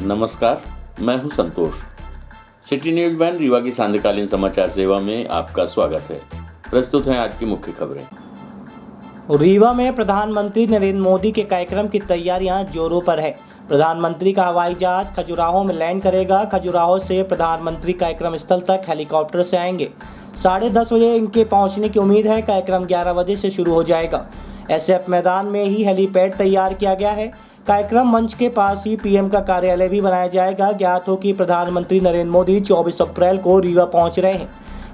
नमस्कार, मैं हूं संतोष। सिटी न्यूज वैन रीवा की सांध्यकालीन समाचार सेवा में आपका स्वागत है। प्रस्तुत हैं आज की मुख्य खबरें। रीवा में प्रधानमंत्री नरेंद्र मोदी के कार्यक्रम की तैयारियां जोरों पर है। प्रधानमंत्री का हवाई जहाज खजुराहो में लैंड करेगा। खजुराहो से प्रधानमंत्री कार्यक्रम स्थल तक हेलीकॉप्टर से आएंगे। 10:30 बजे इनके पहुंचने की उम्मीद है। कार्यक्रम 11 बजे से शुरू हो जाएगा। एसएफ मैदान में ही हेलीपैड तैयार किया गया है। कार्यक्रम मंच के पास ही पीएम का कार्यालय भी बनाया जाएगा। ज्ञात हो कि प्रधानमंत्री नरेंद्र मोदी 24 अप्रैल को रीवा पहुंच रहे हैं।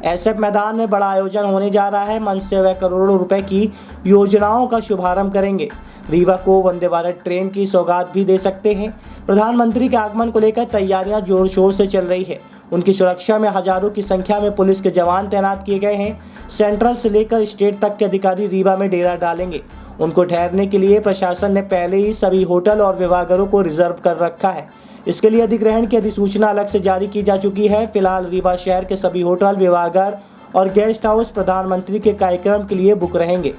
एसएफ मैदान में बड़ा आयोजन होने जा रहा है। मंच से वह करोड़ों रुपए की योजनाओं का शुभारंभ करेंगे। रीवा को वंदे भारत ट्रेन की सौगात भी दे सकते हैं। प्रधानमंत्री के आगमन को लेकर तैयारियां जोर शोर से चल रही है। उनकी सुरक्षा में हजारों की संख्या में पुलिस के जवान तैनात किए गए हैं। सेंट्रल से लेकर स्टेट तक के अधिकारी रीवा में डेरा डालेंगे। उनको ठहरने के लिए प्रशासन ने पहले ही सभी होटल और विभागों को रिजर्व कर रखा है। इसके लिए अधिग्रहण की अधिसूचना अलग से जारी की जा चुकी है। फिलहाल रीवा शहर के सभी होटल, विभागार और गेस्ट हाउस प्रधानमंत्री के कार्यक्रम के लिए बुक रहेंगे।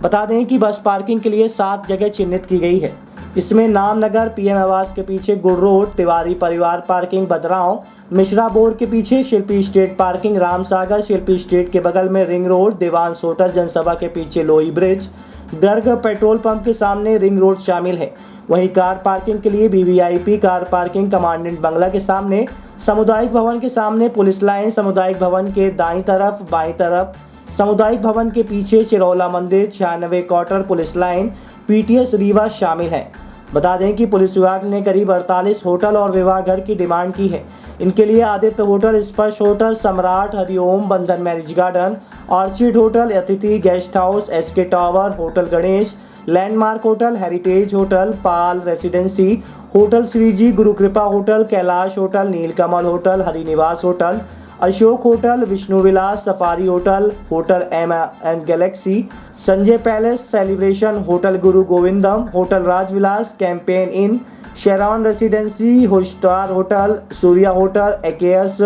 बता दें कि बस पार्किंग के लिए 7 जगह चिन्हित की गई है। इसमें नामनगर, पीएम आवास के पीछे गुड़ रोड, तिवारी परिवार पार्किंग बदराव, मिश्रा बोर के पीछे शिल्पी स्टेट पार्किंग, रामसागर शिल्पी स्टेट के बगल में रिंग रोड, देवांश होटल जनसभा के पीछे लोही ब्रिज, गर्ग पेट्रोल पंप के सामने रिंग रोड शामिल है। वहीं कार पार्किंग के लिए वीवीआईपी कार पार्किंग कमांडेंट बंगला के सामने, सामुदायिक भवन के सामने पुलिस लाइन, सामुदायिक भवन के दाईं तरफ, बाईं तरफ, सामुदायिक भवन के पीछे चिरौला मंदिर, 96 quarter police line, PTS Rewa शामिल है। बता दें कि पुलिस विभाग ने करीब 48 होटल और विवाह घर की डिमांड की है। इनके लिए आदित्य होटल, स्पर्श hotel, Samrat, Hariom, Bandhan marriage garden, orchid hotel, Atithi guest house, SK tower, hotel Ganesh, landmark hotel, heritage hotel, Pal residency hotel, Shreeji, Gurukripa hotel, Kailash hotel, Neelkamal hotel, Harinivas hotel, Ashok hotel, Vishnu Vilas, safari hotel, hotel M and galaxy, Sanjay palace, celebration hotel, Guru Govindam hotel, Rajvilas, campaign inn, Sharon residency, होस्टार hotel, Surya hotel, AKS,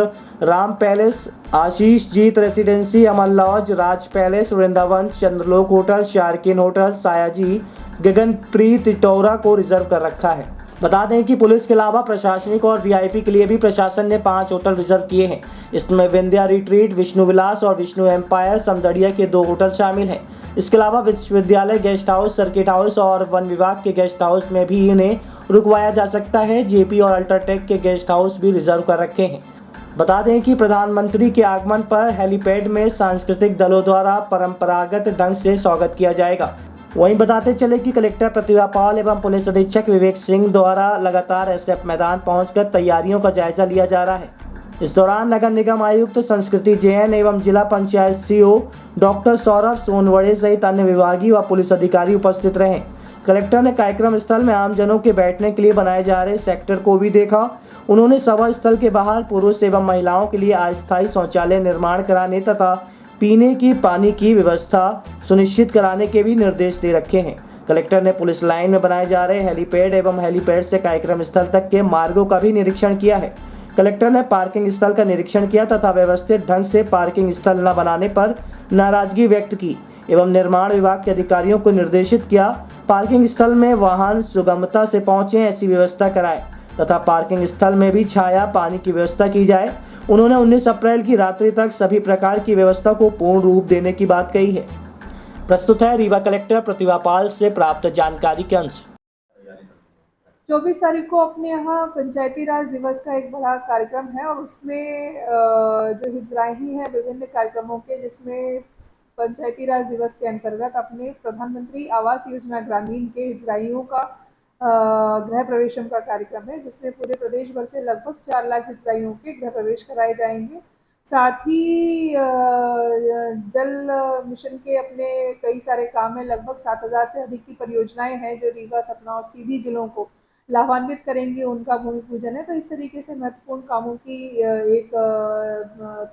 Ram palace, Ashish Jeet residency, Aman lodge, Raj palace, Vrindavan, Chandralok hotel, शारकिन hotel, Sayaji, Gaganpreet टोरा को reserve कर रखा है। बता दें कि police के अलावा प्रशासनिक और वीआईपी के लिए भी प्रशासन ने 5 होटल रिजर्व किए हैं। इसमें विंध्या रिट्रीट, विष्णु विलास और विष्णु एम्पायर, समदड़िया के 2 होटल शामिल हैं। इसके अलावा विश्वविद्यालय गेस्ट हाउस, सर्किट हाउस और वन विभाग के गेस्ट हाउस में भी इन्हें रुकवाया जा सकता है। जेपी और अल्ट्राटेक के गेस्ट हाउस भी रिजर्व कर रखे हैं। बता दें कि प्रधानमंत्री के आगमन पर हेलीपैड में सांस्कृतिक दलों द्वारा परंपरागत ढंग से स्वागत किया जाएगा। वहीं बताते चले कि कलेक्टर प्रतिभा पाल एवं पुलिस अधीक्षक विवेक सिंह द्वारा लगातार एसएफ मैदान पहुंचकर तैयारियों का जायजा लिया जा रहा है। इस दौरान नगर निगम आयुक्त संस्कृति जैन एवं जिला पंचायत सीओ डॉक्टर सौरभ सोनवड़े सहित अन्य विभागीय व पुलिस अधिकारी उपस्थित रहे। कलेक्टर ने कार्यक्रम स्थल में आमजनों के बैठने के लिए बनाए जा रहे सेक्टर को भी देखा। उन्होंने सभा स्थल के बाहर पुरुष एवं महिलाओं के लिए अस्थायी शौचालय निर्माण कराने तथा पीने की पानी की व्यवस्था सुनिश्चित कराने के भी निर्देश दे रखे हैं। कलेक्टर ने पुलिस लाइन में बनाए जा रहे हेलीपैड एवं हेलीपैड से कार्यक्रम स्थल तक के मार्गों का भी निरीक्षण किया है। कलेक्टर ने पार्किंग स्थल का निरीक्षण किया तथा व्यवस्थित ढंग से पार्किंग स्थल न बनाने पर नाराजगी व्यक्त की एवं निर्माण विभाग के अधिकारियों को निर्देशित किया पार्किंग स्थल में वाहन सुगमता से पहुंचे ऐसी व्यवस्था कराए तथा पार्किंग स्थल में भी छाया पानी की व्यवस्था की जाए। उन्होंने 19 अप्रैल की रात्रि तक सभी प्रकार की व्यवस्था को पूर्ण रूप देने की बात कही है। प्रस्तुत है रीवा कलेक्टर प्रतिभा पाल से प्राप्त जानकारी के अंश। 24 तारीख को अपने यहाँ पंचायती राज दिवस का एक बड़ा कार्यक्रम है और उसमें जो हितग्राही हैं विभिन्न कार्यक्रमों के, जिसमें पंचायती राज दिवस के अंतर्गत अपने प्रधानमंत्री आवास योजना ग्रामीण के हितग्राहियों का गृह प्रवेशम का कार्यक्रम है, जिसमें पूरे प्रदेश भर से लगभग 4 लाख हितग्राहियों के गृह प्रवेश कराए जाएंगे। साथ ही जल मिशन के अपने कई सारे काम है। लगभग 7,000 से अधिक की परियोजनाएं हैं जो रीवा, सतना और सीधी जिलों को लाभान्वित करेंगे। उनका भूमि पूजन है। तो इस तरीके से महत्वपूर्ण कामों की एक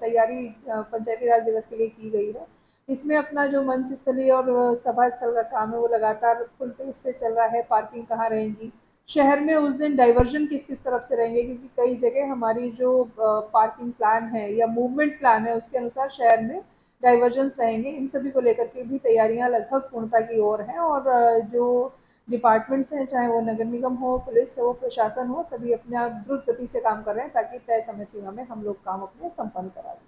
तैयारी पंचायती राज दिवस के लिए की गई है। इसमें अपना जो मंच स्थलीय और सभा स्थल का काम है वो लगातार फुल पेस पे चल रहा है। पार्किंग कहाँ रहेंगी, शहर में उस दिन डाइवर्जन किस किस तरफ से रहेंगे, क्योंकि कई जगह हमारी जो पार्किंग प्लान है या मूवमेंट प्लान है उसके अनुसार शहर में डाइवर्जन्स रहेंगे। इन सभी को लेकर के भी तैयारियां लगभग पूर्णता की ओर हैं और जो डिपार्टमेंट्स हैं, चाहे वो नगर निगम हो, पुलिस हो, प्रशासन हो, सभी अपना द्रुत गति से काम कर रहे हैं ताकि तय समय सीमा में हम लोग काम अपने संपन्न करा दें।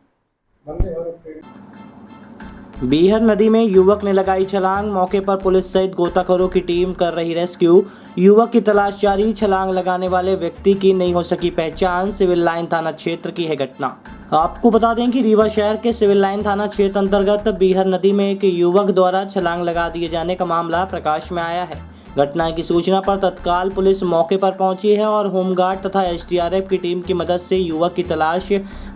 बीहर नदी में युवक ने लगाई छलांग, मौके पर पुलिस सहित गोताखोरों की टीम कर रही रेस्क्यू। युवक की तलाश जारी, छलांग लगाने वाले व्यक्ति की नहीं हो सकी पहचान। सिविल लाइन थाना क्षेत्र की है घटना। आपको बता दें कि रीवा शहर के सिविल लाइन थाना क्षेत्र अंतर्गत बीहर नदी में एक युवक द्वारा छलांग लगा दिए जाने का मामला प्रकाश में आया है। घटना की सूचना पर तत्काल पुलिस मौके पर पहुंची है और होमगार्ड तथा एसडीआरएफ की टीम की मदद से युवक की तलाश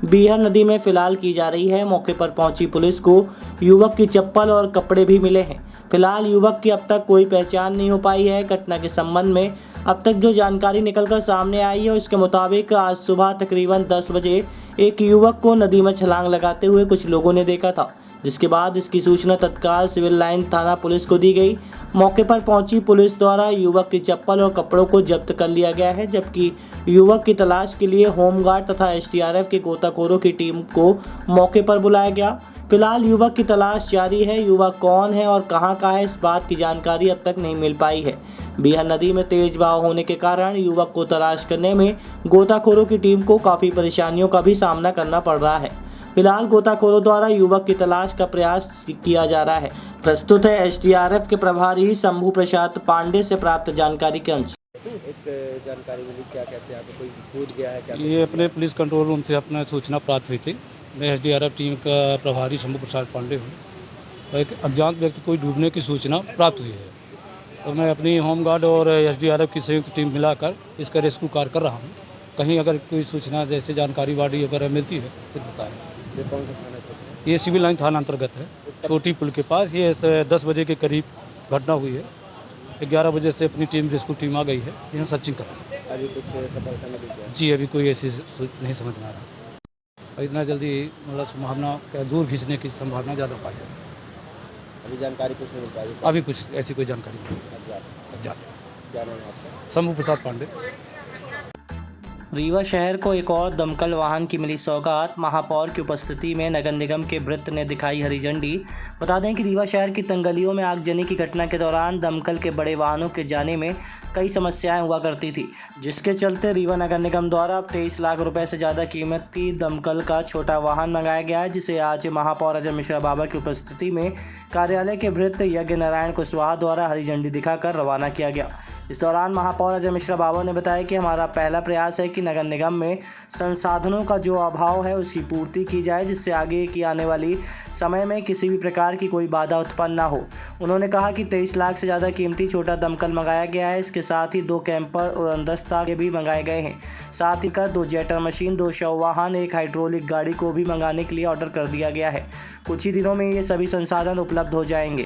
बीहर नदी में फिलहाल की जा रही है। मौके पर पहुंची पुलिस को युवक की चप्पल और कपड़े भी मिले हैं। फिलहाल युवक की अब तक कोई पहचान नहीं हो पाई है। घटना के संबंध में अब तक जो जानकारी निकलकर सामने आई है उसके मुताबिक आज सुबह तकरीबन 10 बजे एक युवक को नदी में छलांग लगाते हुए कुछ लोगों ने देखा था, जिसके बाद इसकी सूचना तत्काल सिविल लाइन थाना पुलिस को दी गई। मौके पर पहुंची पुलिस द्वारा युवक की चप्पल और कपड़ों को जब्त कर लिया गया है, जबकि युवक की तलाश के लिए होमगार्ड तथा एसडीआरएफ के गोताखोरों की टीम को मौके पर बुलाया गया। फिलहाल युवक की तलाश जारी है। युवक कौन है और कहां का है, इस बात की जानकारी अब तक नहीं मिल पाई है। बीहर नदी में तेज बहाव होने के कारण युवक को तलाश करने में गोताखोरों की टीम को काफ़ी परेशानियों का भी सामना करना पड़ रहा है। फिलहाल गोताखोरों द्वारा युवक की तलाश का प्रयास किया जा रहा है। प्रस्तुत है एसडीआरएफ के प्रभारी शंभू प्रसाद पांडे से प्राप्त जानकारी के अनुसार। एक जानकारी मिली क्या, कैसे आपको कोई कूद गया है क्या? ये अपने पुलिस कंट्रोल रूम से अपना सूचना प्राप्त हुई थी। मैं एसडीआरएफ टीम का प्रभारी शंभू प्रसाद पांडे हूँ और एक अज्ञात व्यक्ति को डूबने की सूचना प्राप्त हुई है, तो मैं अपनी होमगार्ड और एसडीआरएफ की संयुक्त टीम मिलाकर इसका रेस्क्यू कार्य कर रहा हूँ। कहीं अगर कोई सूचना जैसे जानकारी वाड़ी अगर मिलती है तो बताएं। ये कौन सा थाना है? ये सिविल लाइन थाना अंतर्गत है, छोटी पुल के पास। ये 10 बजे के करीब घटना हुई है। 11 बजे से अपनी टीम रेस्क्यू टीम आ गई है, यहाँ सर्चिंग कर रही है। अभी कुछ सफलता मिली क्या? जी अभी कोई ऐसी नहीं समझ में आ रहा। इतना जल्दी मतलब संभावना क्या, दूर खींचने की संभावना ज़्यादा पाई जाती है। अभी जानकारी कुछ नहीं मिल पाई? अभी कुछ ऐसी कोई जानकारी नहीं। क्या नाम है आपका? शंभू प्रसाद पांडे। रीवा शहर को एक और दमकल वाहन की मिली सौगात। महापौर की उपस्थिति में नगर निगम के भृत्य ने दिखाई हरी झंडी। बता दें कि रीवा शहर की तंगलियों में आगजनी की घटना के दौरान दमकल के बड़े वाहनों के जाने में कई समस्याएं हुआ करती थी, जिसके चलते रीवा नगर निगम द्वारा अब 23 लाख रुपए से ज़्यादा कीमत की दमकल का छोटा वाहन मंगाया गया है, जिसे आज महापौर अजय मिश्रा बाबा की उपस्थिति में कार्यालय के भृत्य यज्ञ नारायण कुशवाहा द्वारा हरी झंडी दिखाकर रवाना किया गया। इस दौरान महापौर अजय मिश्रा बाबा ने बताया कि हमारा पहला प्रयास है कि नगर निगम में संसाधनों का जो अभाव है उसकी पूर्ति की जाए, जिससे आगे की आने वाली समय में किसी भी प्रकार की कोई बाधा उत्पन्न ना हो। उन्होंने कहा कि 23 लाख से ज़्यादा कीमती छोटा दमकल मंगाया गया है। इसके साथ ही 2 कैंपर और अंदस्ता के भी मंगाए गए हैं। साथ ही 2 जेटर मशीन, 2 शव वाहन, 1 हाइड्रोलिक गाड़ी को भी मंगाने के लिए ऑर्डर कर दिया गया है। कुछ ही दिनों में ये सभी संसाधन उपलब्ध हो जाएंगे।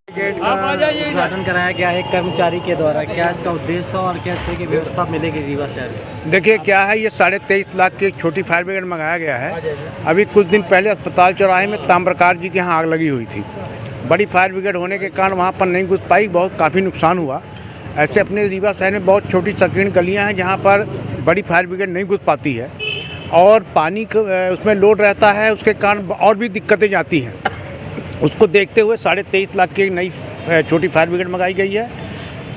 गेट का उद्घाटन कराया गया है कर्मचारी के द्वारा। क्या इसका उद्देश्य था और क्या इस तरह की व्यवस्था मिलेगी रीवा शहर में? देखिए क्या है, ये 23.5 लाख की एक छोटी फायर ब्रिगेड मंगाया गया है। अभी कुछ दिन पहले अस्पताल चौराहे में ताम्रकार जी के यहाँ आग लगी हुई थी। बड़ी फायर ब्रिगेड होने के कारण वहाँ पर नहीं घुस पाई, बहुत काफ़ी नुकसान हुआ। ऐसे अपने रीवा शहर में बहुत छोटी संकीर्ण गलियाँ हैं जहाँ पर बड़ी फायर ब्रिगेड नहीं घुस पाती है और पानी उसमें लोड रहता है, उसके कारण और भी दिक्कतें जाती हैं। उसको देखते हुए 23.5 लाख की नई छोटी फायर ब्रिगेड मंगाई गई है।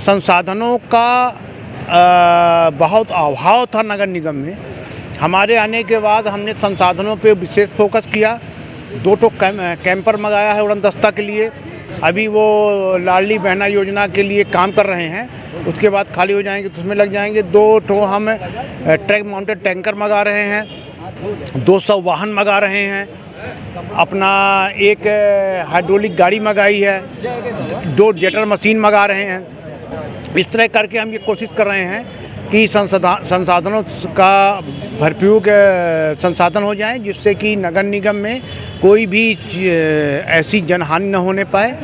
संसाधनों का बहुत अभाव था नगर निगम में। हमारे आने के बाद हमने संसाधनों पे विशेष फोकस किया। 2 कैंपर मंगाया है उड़न दस्ता के लिए। अभी वो लाडली बहना योजना के लिए काम कर रहे हैं, उसके बाद खाली हो जाएंगे तो उसमें लग जाएंगे। 2 हम ट्रक माउंटेड टैंकर मंगा रहे हैं, 200 वाहन मंगा रहे हैं, अपना 1 हाइड्रोलिक गाड़ी मंगाई है, 2 जेटर मशीन मंगा रहे हैं। इस तरह करके हम ये कोशिश कर रहे हैं कि संसाधनों का भरपूर संसाधन हो जाए, जिससे कि नगर निगम में कोई भी ऐसी जनहानि न होने पाए।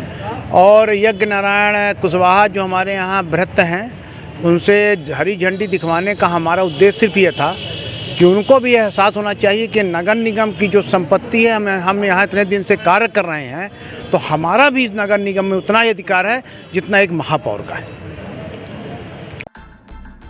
और यज्ञ नारायण कुशवाहा जो हमारे यहाँ भृत्य हैं, उनसे हरी झंडी दिखवाने का हमारा उद्देश्य सिर्फ ये था कि उनको भी एहसास होना चाहिए कि नगर निगम की जो संपत्ति है, हम यहाँ इतने दिन से कार्य कर रहे हैं, तो हमारा भी इस नगर निगम में उतना ही अधिकार है जितना एक महापौर का है।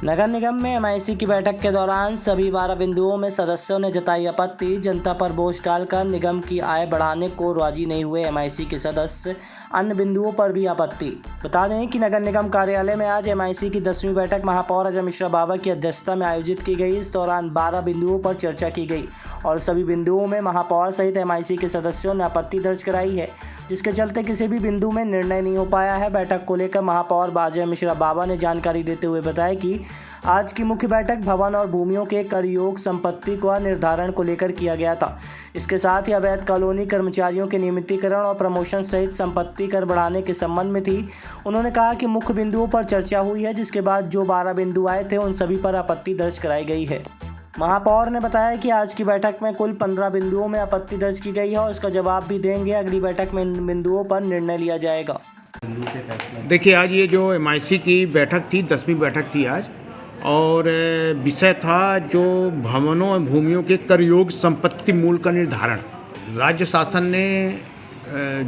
नगर निगम में एमआईसी की बैठक के दौरान सभी 12 बिंदुओं में सदस्यों ने जताई आपत्ति। जनता पर बोझ डालकर निगम की आय बढ़ाने को राजी नहीं हुए एमआईसी के सदस्य। अन्य बिंदुओं पर भी आपत्ति। बता दें कि नगर निगम कार्यालय में आज एमआईसी की 10वीं बैठक महापौर अजय मिश्रा बाबा की अध्यक्षता में आयोजित की गई। इस दौरान 12 बिंदुओं पर चर्चा की गई और सभी बिंदुओं में महापौर सहित एमआईसी के सदस्यों ने आपत्ति दर्ज कराई है, जिसके चलते किसी भी बिंदु में निर्णय नहीं हो पाया है। बैठक को लेकर महापौर अजय मिश्रा बाबा ने जानकारी देते हुए बताया कि आज की मुख्य बैठक भवन और भूमियों के कर योग संपत्ति का निर्धारण को लेकर किया गया था। इसके साथ ही अवैध कॉलोनी कर्मचारियों के नियमितीकरण और प्रमोशन सहित संपत्ति कर बढ़ाने के संबंध में थी। उन्होंने कहा कि मुख्य बिंदुओं पर चर्चा हुई है, जिसके बाद जो 12 बिंदु आए थे उन सभी पर आपत्ति दर्ज कराई गई है। महापौर ने बताया कि आज की बैठक में कुल 15 बिंदुओं में आपत्ति दर्ज की गई है और इसका जवाब भी देंगे। अगली बैठक में इन बिंदुओं पर निर्णय लिया जाएगा। देखिए, आज ये जो एमआईसी की बैठक थी, 10वीं बैठक थी आज, और विषय था जो भवनों और भूमियों के कर योग्य संपत्ति मूल्य का निर्धारण। राज्य शासन ने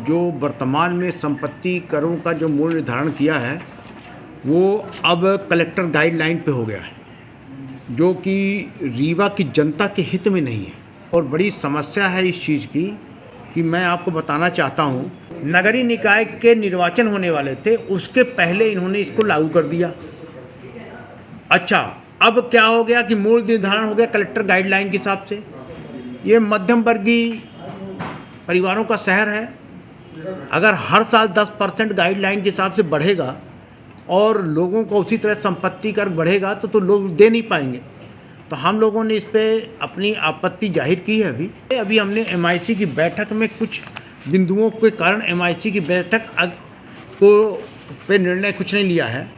जो वर्तमान में संपत्ति करों का जो मूल्य निर्धारण किया है वो अब कलेक्टर गाइडलाइन पे हो गया है, जो कि रीवा की जनता के हित में नहीं है। और बड़ी समस्या है इस चीज़ की कि मैं आपको बताना चाहता हूँ, नगरीय निकाय के निर्वाचन होने वाले थे, उसके पहले इन्होंने इसको लागू कर दिया। अच्छा, अब क्या हो गया कि मूल्य निर्धारण हो गया कलेक्टर गाइडलाइन के हिसाब से। ये मध्यम वर्गीय परिवारों का शहर है। अगर हर साल 10% गाइडलाइन के हिसाब से बढ़ेगा और लोगों को उसी तरह संपत्ति कर बढ़ेगा तो लोग दे नहीं पाएंगे। तो हम लोगों ने इस पर अपनी आपत्ति जाहिर की है। अभी हमने एमआईसी की बैठक में कुछ बिंदुओं के कारण एमआईसी की बैठक को पे निर्णय कुछ नहीं लिया है।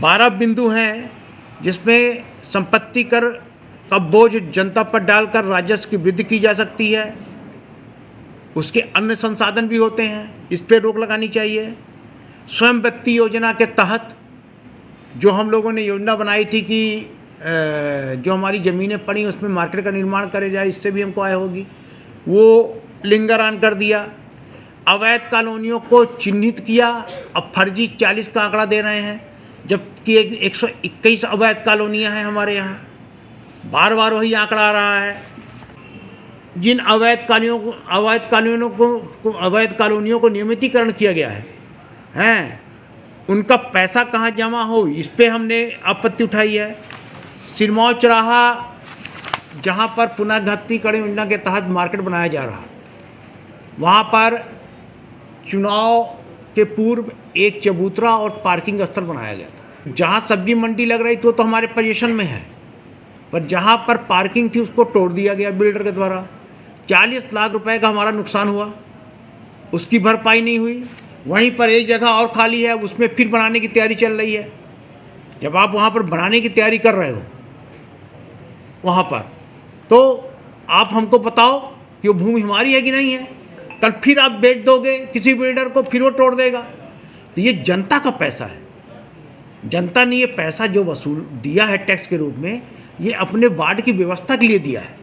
12 बिंदु हैं जिसमें संपत्ति कर का बोझ जनता पर डालकर राजस्व की वृद्धि की जा सकती है। उसके अन्य संसाधन भी होते हैं, इस पर रोक लगानी चाहिए। स्वयं वित्तीय योजना के तहत जो हम लोगों ने योजना बनाई थी कि जो हमारी ज़मीनें पड़ी उसमें मार्केट का निर्माण करे जाए, इससे भी हमको आय होगी, वो लिंगरान कर दिया। अवैध कॉलोनियों को चिन्हित किया, अब फर्जी 40 का आंकड़ा दे रहे हैं, जबकि 121 अवैध कॉलोनियाँ हैं हमारे यहाँ। बार बार वही आंकड़ा आ रहा है। जिन अवैध कॉलोनियों को नियमितीकरण किया गया है उनका पैसा कहाँ जमा हो, इस पे हमने आपत्ति उठाई है। सिरमौर चौराहा जहाँ पर पुनर्गठनीकरण योजना के तहत मार्केट बनाया जा रहा, वहाँ पर चुनाव के पूर्व एक चबूतरा और पार्किंग स्थल बनाया गया था। जहाँ सब्जी मंडी लग रही थी तो हमारे पोजीशन में है, पर जहाँ पर पार्किंग थी उसको तोड़ दिया गया बिल्डर के द्वारा। 40 लाख रुपए का हमारा नुकसान हुआ, उसकी भरपाई नहीं हुई। वहीं पर एक जगह और खाली है, उसमें फिर बनाने की तैयारी चल रही है। जब आप वहाँ पर बनाने की तैयारी कर रहे हो वहाँ पर, तो आप हमको बताओ कि वो भूमि हमारी है कि नहीं है। कल फिर आप बेच दोगे किसी बिल्डर को, फिर वो तोड़ देगा। तो ये जनता का पैसा है। जनता ने ये पैसा जो वसूल दिया है टैक्स के रूप में, ये अपने वार्ड की व्यवस्था के लिए दिया है,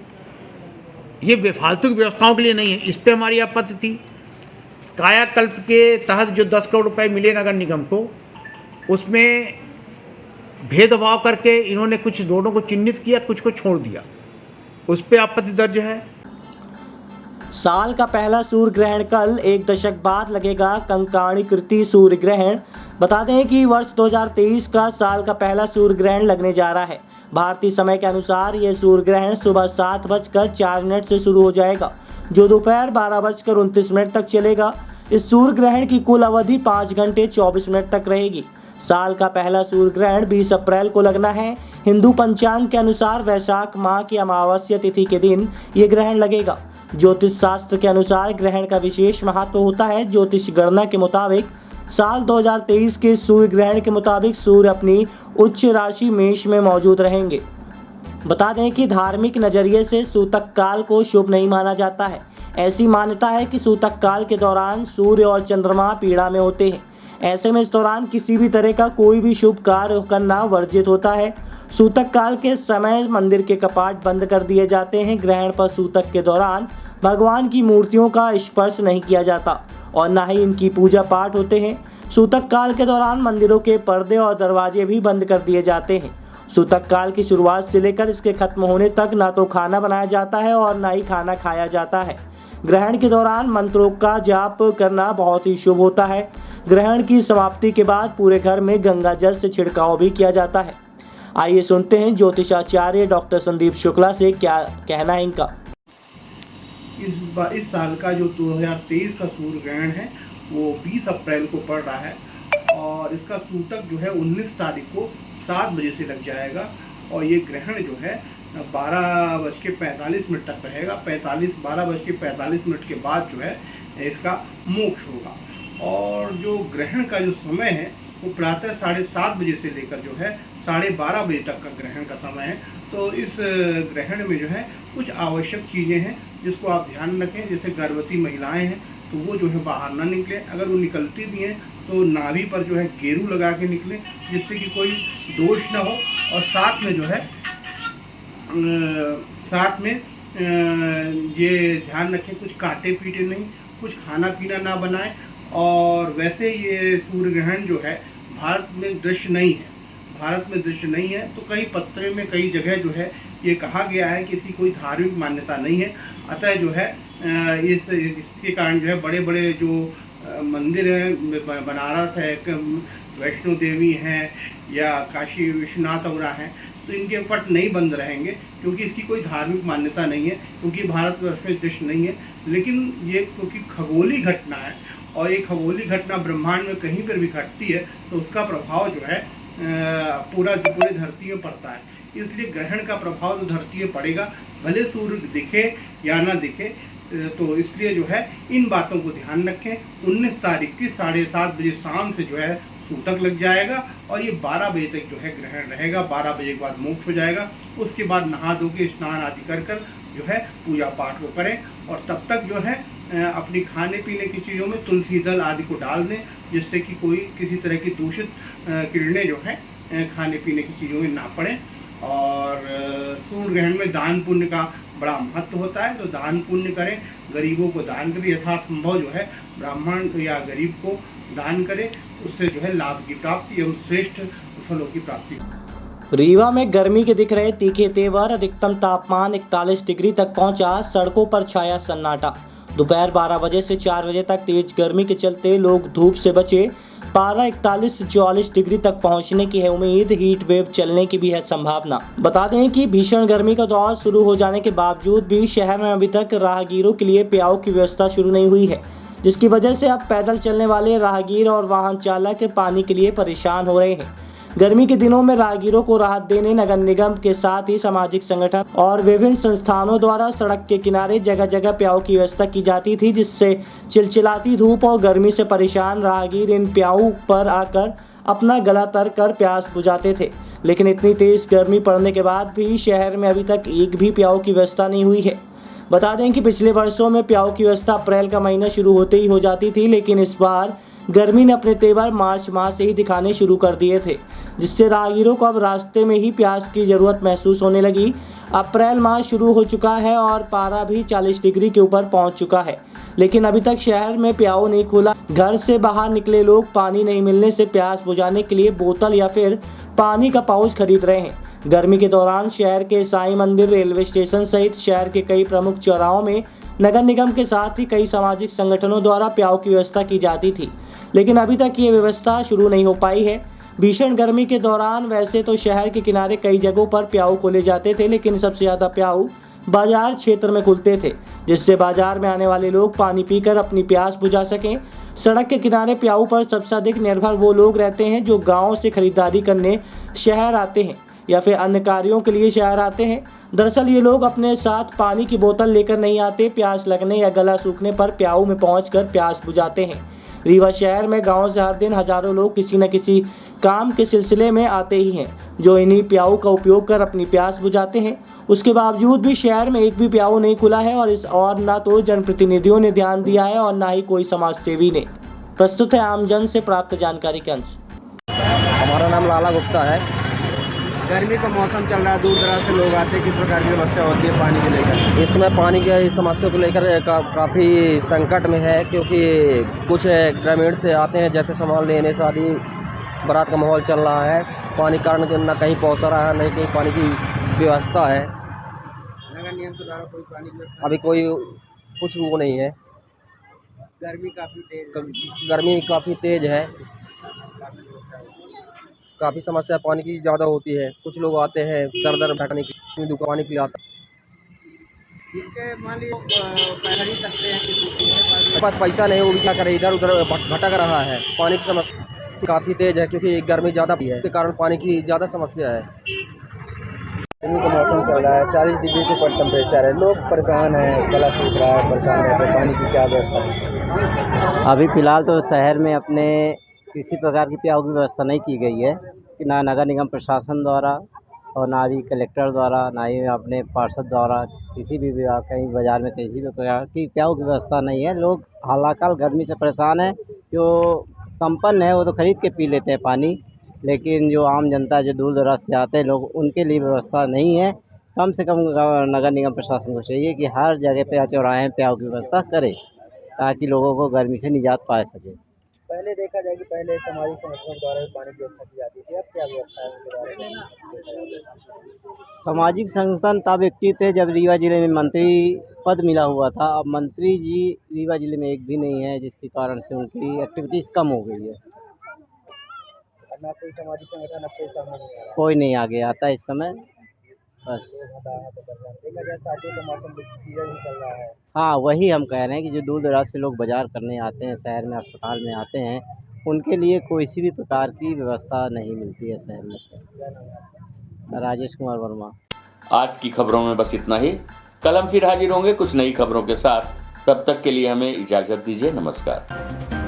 ये बेफालतू की व्यवस्थाओं के लिए नहीं है। इस पे हमारी आपत्ति थी। कायाकल्प के तहत जो 10 करोड़ रुपए मिले नगर निगम को, उसमें भेदभाव करके इन्होंने कुछ रोडों को चिन्हित किया, कुछ को छोड़ दिया, उस पे आपत्ति दर्ज है। साल का पहला सूर्य ग्रहण कल, 1 दशक बाद लगेगा कंकाणीकृति सूर्य ग्रहण। बता दें कि वर्ष 2023 का साल का पहला सूर्य ग्रहण लगने जा रहा है। भारतीय समय के अनुसार ये सूर्य ग्रहण सुबह 7:04 से शुरू हो जाएगा, जो दोपहर 12:29 तक चलेगा। इस सूर्य ग्रहण की कुल अवधि 5 घंटे 24 मिनट तक रहेगी। साल का पहला सूर्य ग्रहण 20 अप्रैल को लगना है। हिंदू पंचांग के अनुसार वैशाख माह की अमावस्या तिथि के दिन ये ग्रहण लगेगा। ज्योतिष शास्त्र के अनुसार ग्रहण का विशेष महत्व होता है। ज्योतिष गणना के मुताबिक साल 2023 के सूर्य ग्रहण के मुताबिक सूर्य अपनी उच्च राशि मेष में मौजूद रहेंगे। बता दें कि धार्मिक नजरिए से सूतक काल को शुभ नहीं माना जाता है। ऐसी मान्यता है कि सूतक काल के दौरान सूर्य और चंद्रमा पीड़ा में होते हैं। ऐसे में इस दौरान किसी भी तरह का कोई भी शुभ कार्य करना वर्जित होता है। सूतक काल के समय मंदिर के कपाट बंद कर दिए जाते हैं। ग्रहण पर सूतक के दौरान भगवान की मूर्तियों का स्पर्श नहीं किया जाता और न ही इनकी पूजा पाठ होते हैं। सूतक काल के दौरान मंदिरों के पर्दे और दरवाजे भी बंद कर दिए जाते हैं। सूतक काल की शुरुआत से लेकर इसके खत्म होने तक ना तो खाना बनाया जाता है और ना ही खाना खाया जाता है। ग्रहण के दौरान मंत्रों का जाप करना बहुत ही शुभ होता है। ग्रहण की समाप्ति के बाद पूरे घर में गंगा जल से छिड़काव भी किया जाता है। आइए सुनते हैं ज्योतिषाचार्य डॉक्टर संदीप शुक्ला से क्या कहना है इनका। इस साल का जो 2023 का सूर्य ग्रहण है वो 20 अप्रैल को पड़ रहा है और इसका सूतक जो है 19 तारीख को 7 बजे से लग जाएगा और ये ग्रहण जो है 12:45 तक रहेगा। 12:45 के बाद जो है इसका मोक्ष होगा और जो ग्रहण का जो समय है वो प्रातः 7:30 बजे से लेकर जो है 12:30 बजे तक का ग्रहण का समय है। तो इस ग्रहण में जो है कुछ आवश्यक चीज़ें हैं जिसको आप ध्यान रखें। जैसे गर्भवती महिलाएं हैं तो वो जो है बाहर ना निकले, अगर वो निकलती भी हैं तो नाभि पर जो है गेरू लगा के निकलें जिससे कि कोई दोष ना हो। और साथ में जो है ये ध्यान रखें कुछ काटे पीटे नहीं, कुछ खाना पीना ना बनाएं। और वैसे ये सूर्य ग्रहण जो है भारत में दृश्य नहीं है तो कई पत्रे में कई जगह जो है ये कहा गया है कि इसकी कोई धार्मिक मान्यता नहीं है। अतः जो है इसके कारण जो है बड़े बड़े जो मंदिर हैं, बनारस है, वैष्णो देवी हैं या काशी विश्वनाथ वगैरह हैं, तो इनके पट नहीं बंद रहेंगे क्योंकि इसकी कोई धार्मिक मान्यता नहीं है, क्योंकि भारतवर्ष में दृश्य नहीं है। लेकिन ये क्योंकि खगोलीय घटना है और ये खगोलीय घटना ब्रह्मांड में कहीं पर भी घटती है तो उसका प्रभाव जो है पूरे धरती में पड़ता है। इसलिए ग्रहण का प्रभाव तो धरती में पड़ेगा, भले सूर्य दिखे या ना दिखे। तो इसलिए जो है इन बातों को ध्यान रखें। 19 तारीख की 7:30 बजे शाम से जो है सूतक लग जाएगा और ये 12 बजे तक जो है ग्रहण रहेगा। 12 बजे के बाद मोक्ष हो जाएगा। उसके बाद नहा धो के स्नान आदि कर जो है पूजा पाठ को करें और तब तक जो है अपनी खाने पीने की चीज़ों में तुलसी दल आदि को डाल दें जिससे कि कोई किसी तरह की दूषित किरणें जो है खाने पीने की चीज़ों में ना पड़ें। और सूर्य ग्रहण में दान पुण्य का बड़ा महत्व होता है, तो दान पुण्य करें, गरीबों को दान करें, यथासंभव जो है ब्राह्मण या गरीब को दान करें, उससे जो है लाभ की प्राप्ति एवं श्रेष्ठ फलों की प्राप्ति। रीवा में गर्मी के दिख रहे तीखे तेवर, अधिकतम तापमान 41 डिग्री तक पहुंचा, सड़कों पर छाया सन्नाटा। दोपहर 12 बजे से 4 बजे तक तेज गर्मी के चलते लोग धूप से बचे। पारा 41 से 44 डिग्री तक पहुंचने की है उम्मीद, हीट वेव चलने की भी है संभावना। बता दें कि भीषण गर्मी का दौर शुरू हो जाने के बावजूद भी शहर में अभी तक राहगीरों के लिए प्याऊ की व्यवस्था शुरू नहीं हुई है, जिसकी वजह से अब पैदल चलने वाले राहगीर और वाहन चालक पानी के लिए परेशान हो रहे हैं। गर्मी के दिनों में राहगीरों को राहत देने नगर निगम के साथ ही सामाजिक संगठन और विभिन्न संस्थानों द्वारा सड़क के किनारे जगह जगह प्याऊ की व्यवस्था की जाती थी, जिससे चिलचिलाती धूप और गर्मी से परेशान राहगीर इन प्याऊ पर आकर अपना गला तर कर प्यास बुझाते थे। लेकिन इतनी तेज गर्मी पड़ने के बाद भी शहर में अभी तक एक भी प्याऊ की व्यवस्था नहीं हुई है। बता दें कि पिछले वर्षों में प्याऊ की व्यवस्था अप्रैल का महीना शुरू होते ही हो जाती थी, लेकिन इस बार गर्मी ने अपने तेवर मार्च माह से ही दिखाने शुरू कर दिए थे, जिससे राहगीरों को अब रास्ते में ही प्यास की ज़रूरत महसूस होने लगी। अप्रैल माह शुरू हो चुका है और पारा भी 40 डिग्री के ऊपर पहुंच चुका है, लेकिन अभी तक शहर में प्याऊ नहीं खुला। घर से बाहर निकले लोग पानी नहीं मिलने से प्यास बुझाने के लिए बोतल या फिर पानी का पाउच खरीद रहे हैं। गर्मी के दौरान शहर के साईं मंदिर, रेलवे स्टेशन सहित शहर के कई प्रमुख चौराहों में नगर निगम के साथ ही कई सामाजिक संगठनों द्वारा प्याऊ की व्यवस्था की जाती थी, लेकिन अभी तक ये व्यवस्था शुरू नहीं हो पाई है। भीषण गर्मी के दौरान वैसे तो शहर के किनारे कई जगहों पर प्याऊ खोले जाते थे, लेकिन सबसे ज़्यादा प्याऊ बाजार क्षेत्र में खुलते थे, जिससे बाजार में आने वाले लोग पानी पीकर अपनी प्यास बुझा सकें। सड़क के किनारे प्याऊ पर सबसे अधिक निर्भर वो लोग रहते हैं जो गाँव से खरीदारी करने शहर आते हैं या फिर अन्य कार्यों के लिए शहर आते हैं। दरअसल ये लोग अपने साथ पानी की बोतल लेकर नहीं आते, प्यास लगने या गला सूखने पर प्याऊ में पहुंचकर प्यास बुझाते हैं। रीवा शहर में गांव से हर दिन हजारों लोग किसी न किसी काम के सिलसिले में आते ही हैं, जो इन्हीं प्याऊ का उपयोग कर अपनी प्यास बुझाते हैं। उसके बावजूद भी शहर में एक भी प्याऊ नहीं खुला है और ना तो जनप्रतिनिधियों ने ध्यान दिया है और ना ही कोई समाज सेवी ने। प्रस्तुत है आमजन से प्राप्त जानकारी के अंश। हमारा नाम लाला गुप्ता है। गर्मी का मौसम चल रहा है, दूर दराज से लोग आते हैं, किस प्रकार की समस्या होती है पानी को लेकर? इस समय पानी की समस्या को लेकर काफ़ी संकट में है, क्योंकि कुछ ग्रामीण से आते हैं, जैसे सामान लेने, शादी बारात का माहौल चल रहा है, पानी कारण न कहीं पहुँच रहा है, न कहीं पानी की व्यवस्था है। नगर निगम के द्वारा कोई पानी की व्यवस्था? अभी कोई कुछ वो नहीं है। गर्मी काफ़ी तेज, गर्मी काफ़ी तेज़ है, काफ़ी समस्या पानी की ज़्यादा होती है। कुछ लोग आते हैं दर ढकने की, दुकान पानी पिलाता जिनके मान लीजिए खरीद सकते हैं, के पास पैसा नहीं, वो भी क्या करे, इधर उधर भटक रहा है। पानी की समस्या काफ़ी तेज़ है, क्योंकि गर्मी ज़्यादा भी है, इसके कारण पानी की ज़्यादा समस्या है। गर्मी का मौसम चल रहा है, 40 डिग्री से ऊपर टेम्परेचर है, लोग परेशान हैं, गला सूख रहा है, परेशान रहते हैं, पानी की क्या व्यवस्था है? अभी फ़िलहाल तो शहर में अपने किसी प्रकार की प्याऊ की व्यवस्था नहीं की गई है, कि ना नगर निगम प्रशासन द्वारा और ना ही कलेक्टर द्वारा, ना ही अपने पार्षद द्वारा, किसी भी विभाग, कहीं बाज़ार में किसी भी प्रकार की प्याऊ की व्यवस्था नहीं है। लोग हालांकि गर्मी से परेशान हैं। जो संपन्न है वो तो ख़रीद के पी लेते हैं पानी, लेकिन जो आम जनता, जो दूर दराज से आते हैं लोग, उनके लिए व्यवस्था नहीं है। कम से कम नगर निगम प्रशासन को चाहिए कि हर जगह पे चौराहे पे प्याऊ की व्यवस्था करे, ताकि लोगों को गर्मी से निजात पा सके। पहले देखा जाए कि पहले सामाजिक संगठनों द्वारा भी पानी की व्यवस्था की जाती थी, अब क्या व्यवस्था है उनके बारे में? सामाजिक संगठन तब एक्टिव थे जब रीवा जिले में मंत्री पद मिला हुआ था। अब मंत्री जी रीवा जिले में एक भी नहीं है, जिसके कारण से उनकी एक्टिविटीज़ कम हो गई है। ना कोई सामाजिक संगठन, अब कोई सामने नहीं आ रहा। कोई नहीं आगे आता इस समय, बस। देखा जाए शादियों का मौसम सीजन ही चल रहा है। हाँ, वही हम कह रहे हैं कि जो दूर दराज से लोग बाज़ार करने आते हैं, शहर में अस्पताल में आते हैं, उनके लिए कोई सी भी प्रकार की व्यवस्था नहीं मिलती है शहर में। राजेश कुमार वर्मा। आज की खबरों में बस इतना ही। कल हम फिर हाजिर होंगे कुछ नई खबरों के साथ। तब तक के लिए हमें इजाज़त दीजिए। नमस्कार।